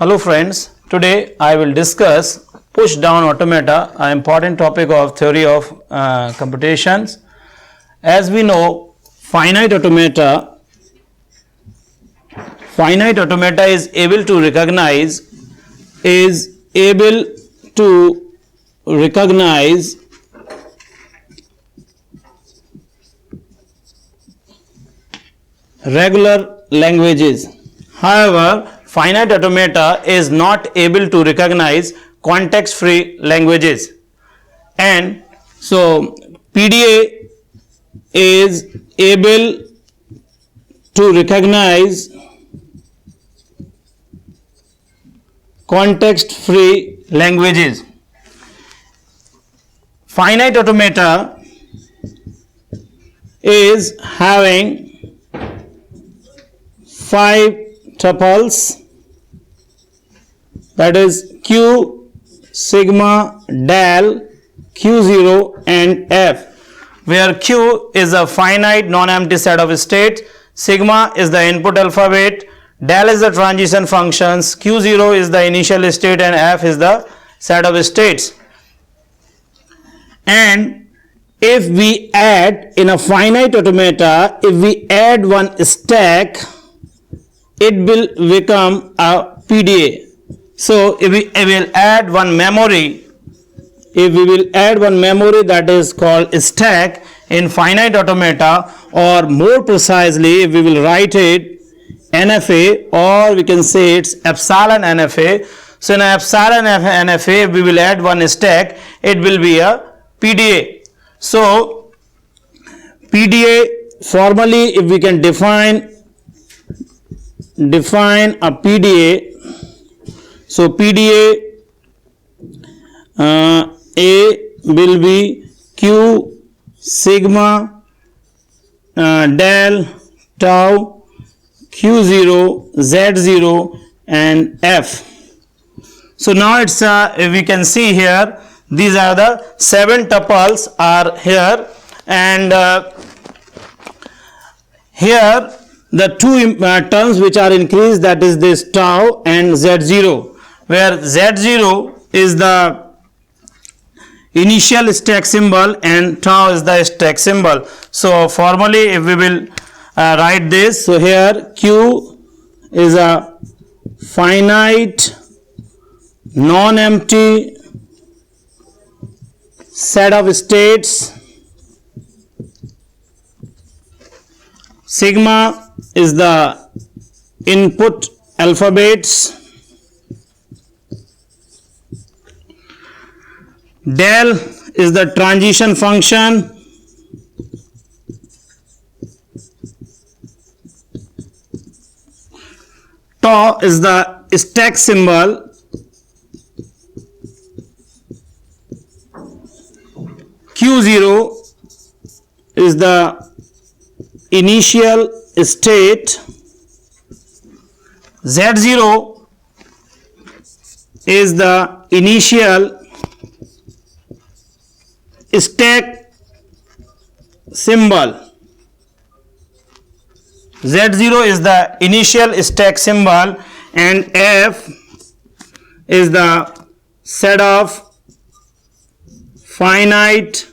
Hello friends, today I will discuss push-down automata, an important topic of theory of computations. As we know, finite automata is able to recognize regular languages. However, finite automata is not able to recognize context-free languages, and so PDA is able to recognize context-free languages. Finite automata is having 5 tuples, that is Q, sigma, del, Q0 and F, where Q is a finite non-empty set of states, sigma is the input alphabet, del is the transition functions, Q0 is the initial state and F is the set of states. And if we add in a finite automata, if we add one stack, it will become a PDA. So if we will add one memory, that is called stack in finite automata, or more precisely if we will write it NFA, or we can say it's epsilon NFA. So in epsilon NFA, if we will add one stack, it will be a PDA. So PDA, formally if we can define a PDA, so PDA A will be Q, sigma, del, tau, Q0, Z0 and F. So now it's we can see here these are the 7 tuples are here, and here the two terms which are increased, that is this tau and Z0, where Z0 is the initial stack symbol and tau is the stack symbol. So formally if we will write this, so here Q is a finite non-empty set of states, sigma is the input alphabets, del is the transition function, tau is the stack symbol, Q0 is the initial state, Z0 is the initial stack symbol, Z0 is the initial stack symbol, and F is the set of finite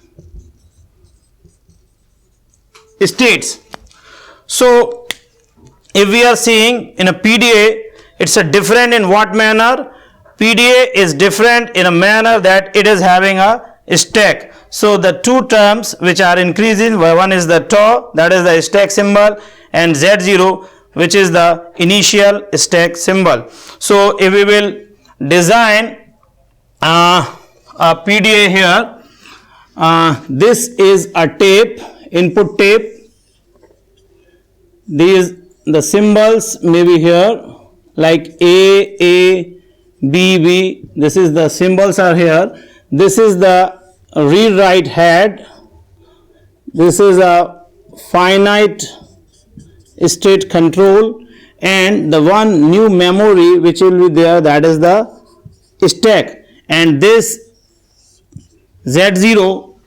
states. So if we are seeing in a PDA, it's a different in what manner? PDA is different in a manner that it is having a stack. So the two terms which are increasing, one is the tau, that is the stack symbol, and Z0, which is the initial stack symbol. So if we will design a PDA here, this is a tape, input tape. The symbols may be here like A, B, B. This is the symbols are here. This is the read write head. This is a finite state control, and the one new memory which will be there, that is the stack, and this Z0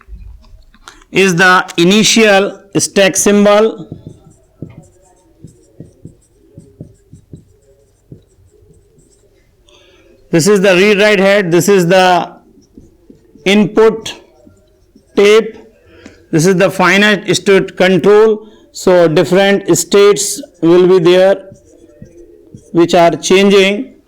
is the initial stack symbol, This is the read write head, this is the input tape, this is the finite state control. So different states will be there which are changing.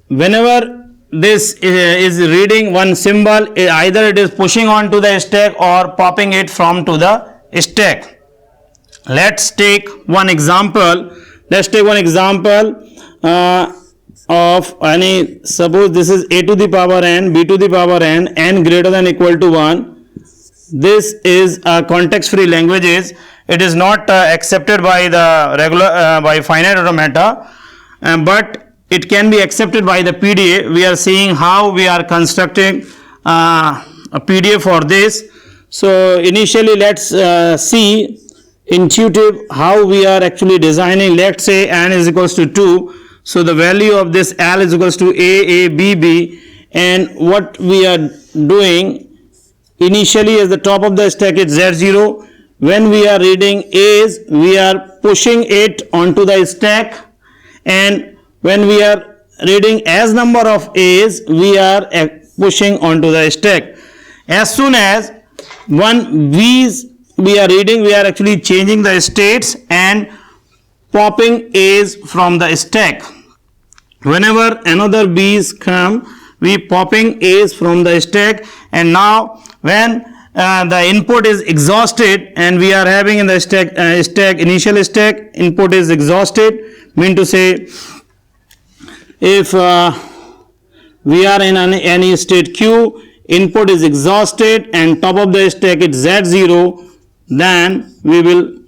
Whenever this is reading one symbol, either it is pushing onto the stack or popping it from to the stack. Let's take one example. Let's take one example of any, suppose this is a to the power n, b to the power n greater than equal to 1. This is a context free languages. It is not accepted by the regular by finite automata, but it can be accepted by the PDA. We are seeing how we are constructing a PDA for this. So initially let's see intuitive how we are actually designing. Let's say n is equals to 2. So the value of this L is equals to A, B, B, and what we are doing initially as the top of the stack is Z0. When we are reading A's, we are pushing it onto the stack, and when we are reading as number of A's, we are pushing onto the stack. As soon as one B's we are reading, we are actually changing the states and popping A's from the stack. Whenever another B's come, we popping A's from the stack, and now when the input is exhausted and we are having in the stack, initial stack input is exhausted, mean to say if we are in any state Q, input is exhausted and top of the stack is Z0, then we will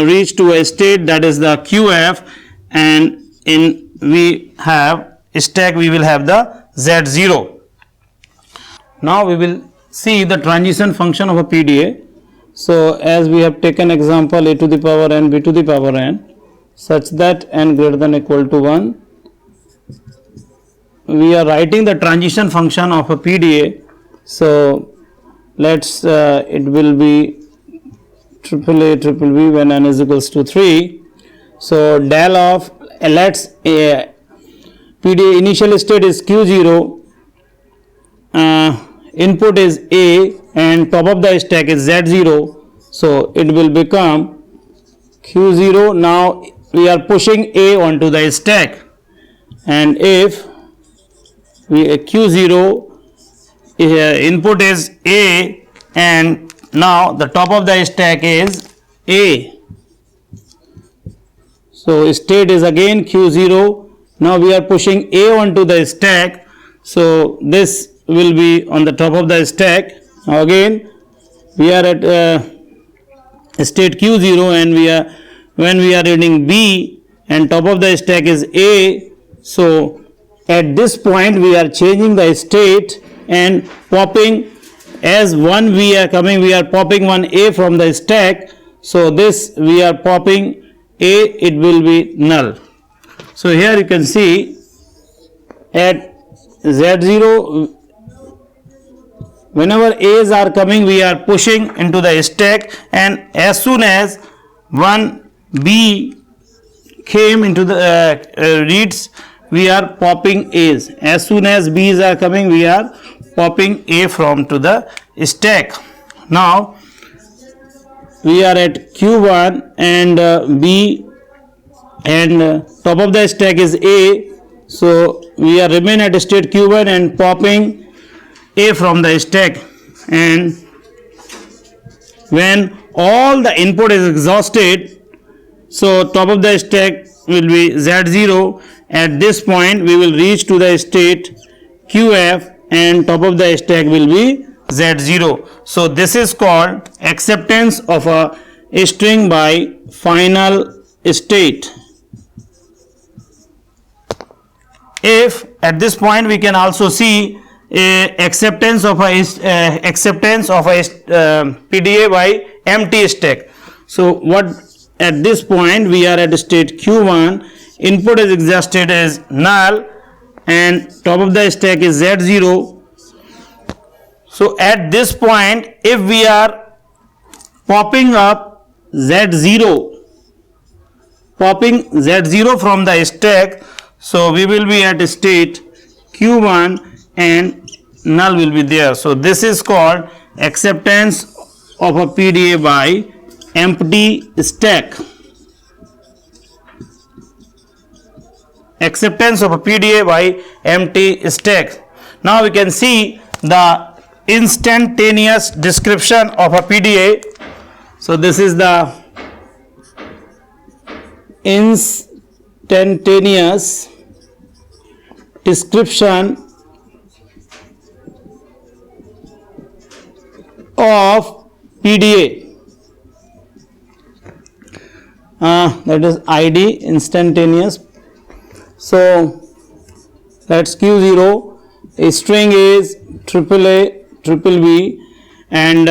reach to a state that is the QF, and in we have stack we will have the Z0. Now we will see the transition function of a PDA. So as we have taken example a to the power n, b to the power n, such that n greater than equal to 1, we are writing the transition function of a PDA. So let's it will be triple A triple B when n is equals to 3. So del of let's PDA initial state is Q0, input is A and top of the stack is Z0, so it will become Q0. Now we are pushing A onto the stack, and if we Q0 input is A and now the top of the stack is A, so state is again Q0. Now we are pushing A onto the stack, so this will be on the top of the stack. Now again we are at state Q0, and we are when we are reading B and top of the stack is A, so at this point we are changing the state and popping, as one we are coming, we are popping one A from the stack, so this we are popping A, it will be null. So here you can see at Z0 whenever A's are coming, we are pushing into the stack, and as soon as one B came into the reads, we are popping A's. As soon as B's are coming, we are popping A from to the stack. Now we are at Q1 and B and top of the stack is A, so we are remain at state Q1 and popping A from the stack, and when all the input is exhausted, so top of the stack will be Z0. At this point we will reach to the state QF and top of the stack will be Z0. So this is called acceptance of a string by final state. If at this point we can also see acceptance of a PDA by empty stack. So what at this point we are at state Q1, input is exhausted as null and top of the stack is Z0. So at this point if we are popping up Z0 from the stack, So we will be at state Q1 and null will be there. So this is called acceptance of a PDA by empty stack. Acceptance of a PDA by empty stack. Now we can see the instantaneous description of a PDA. So this is the instantaneous description of PDA. That is ID instantaneous. So that's Q0. A string is AAA, triple B, and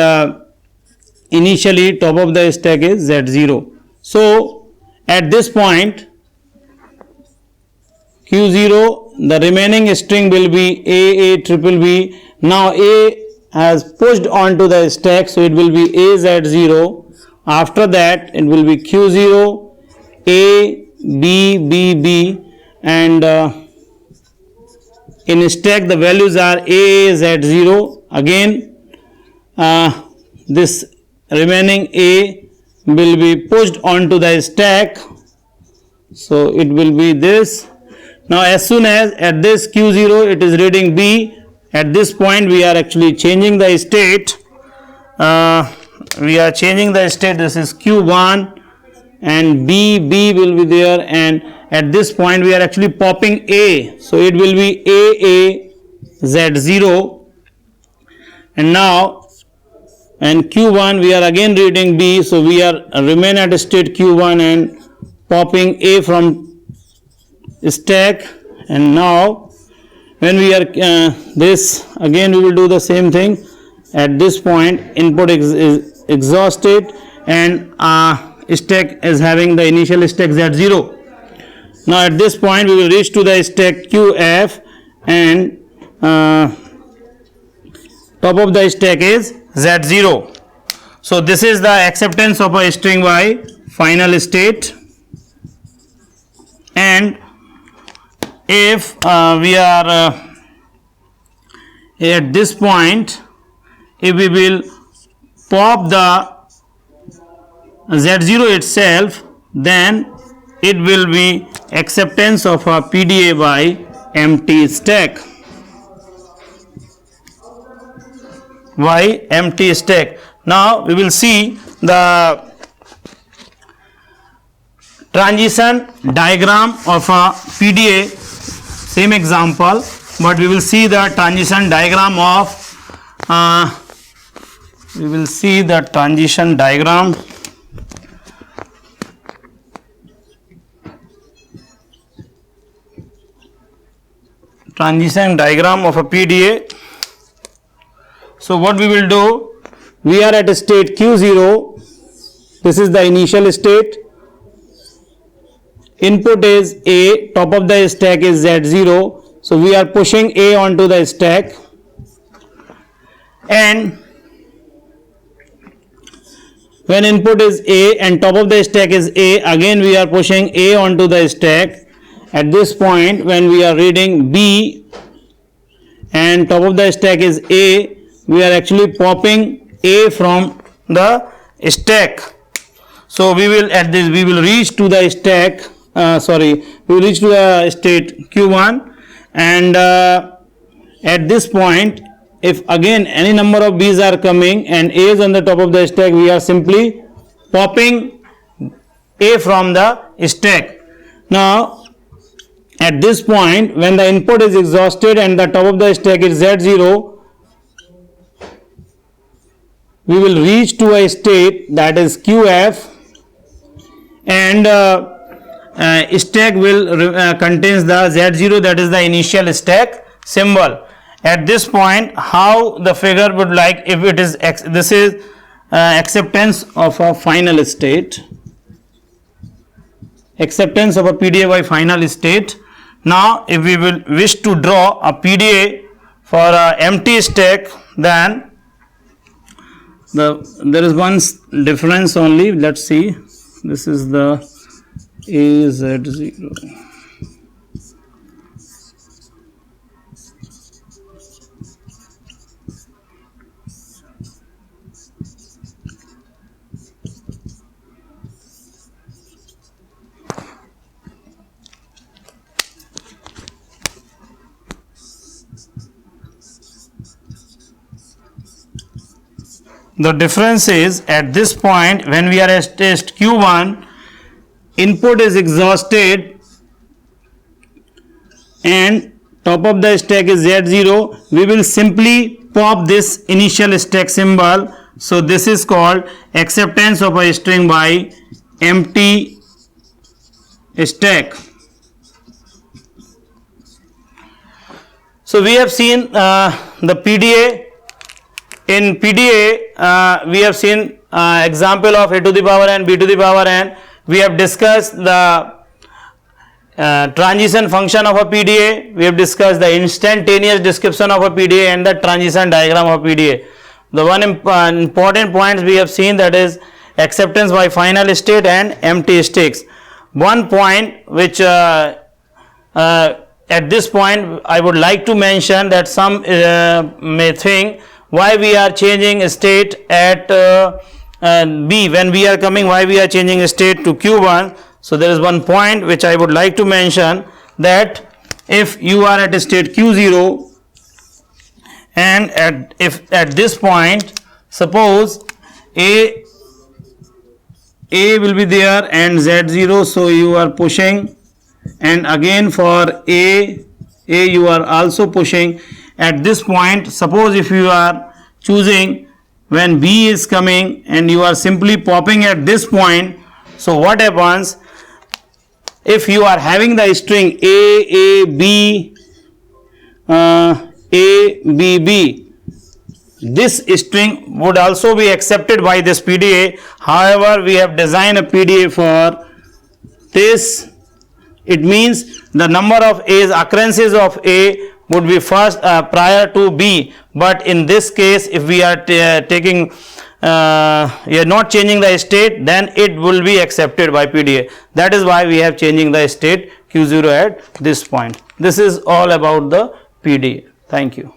initially top of the stack is Z0. So at this point Q0, the remaining string will be A, triple B. Now A has pushed onto the stack, so it will be A Z0. After that it will be Q0, A, B, B, B, and in stack the values are A, Z0. Again this remaining A will be pushed onto the stack, so it will be this. Now as soon as at this Q0 it is reading B, at this point we are actually changing the state. We are changing the state. This is Q1 and B will be there, and at this point we are actually popping A, so it will be A Z0. And now and Q1 we are again reading B, so we are remain at state Q1 and popping A from stack. And now when we are this again we will do the same thing. At this point input is exhausted and stack is having the initial stack Z0. Now at this point we will reach to the stack QF and top of the stack is Z0. So this is the acceptance of a string by final state. And if we are at this point, if we will pop the Z0 itself, then it will be acceptance of a PDA by empty stack. By empty stack. Now we will see the transition diagram of a PDA. Same example, but we will see the transition diagram of transition diagram of a PDA. So what we will do, we are at a state Q0, this is the initial state, input is A, top of the stack is Z0, so we are pushing A onto the stack, and when input is A and top of the stack is A, again we are pushing A onto the stack. At this point when we are reading B and top of the stack is A, we are actually popping A from the stack. So we will at this we will reach to the stack we will reach to the state Q1, and at this point if again any number of B's are coming and A is on the top of the stack, we are simply popping A from the stack. Now at this point when the input is exhausted and the top of the stack is Z0, we will reach to a state that is QF, and stack will contains the Z0, that is the initial stack symbol. At this point how the figure would like, if it is this is acceptance of a final state, acceptance of a PDA by final state. Now if we will wish to draw a PDA for a empty stack, then there is one difference only. Let's see, this is the AZ0. The difference is at this point when we are at state Q1, input is exhausted and top of the stack is Z0. We will simply pop this initial stack symbol. So this is called acceptance of a string by empty stack. So we have seen the PDA. In PDA, we have seen example of a to the power n, b to the power n. We have discussed the transition function of a PDA. We have discussed the instantaneous description of a PDA and the transition diagram of PDA. The one important points we have seen, that is acceptance by final state and empty states. One point which at this point I would like to mention, that some may think why we are changing state at B when we are coming, why we are changing state to Q1. So there is one point which I would like to mention, that if you are at state Q0 and if at this point suppose A will be there and Z0, so you are pushing, and again for A you are also pushing. At this point, suppose if you are choosing when B is coming and you are simply popping at this point, so what happens if you are having the string A B B, this string would also be accepted by this PDA. However, we have designed a PDA for this. It means the number of A's, occurrences of A would be first prior to B, but in this case if we are taking we are not changing the state, then it will be accepted by PDA. That is why we have changing the state Q0 at this point. This is all about the PDA. Thank you.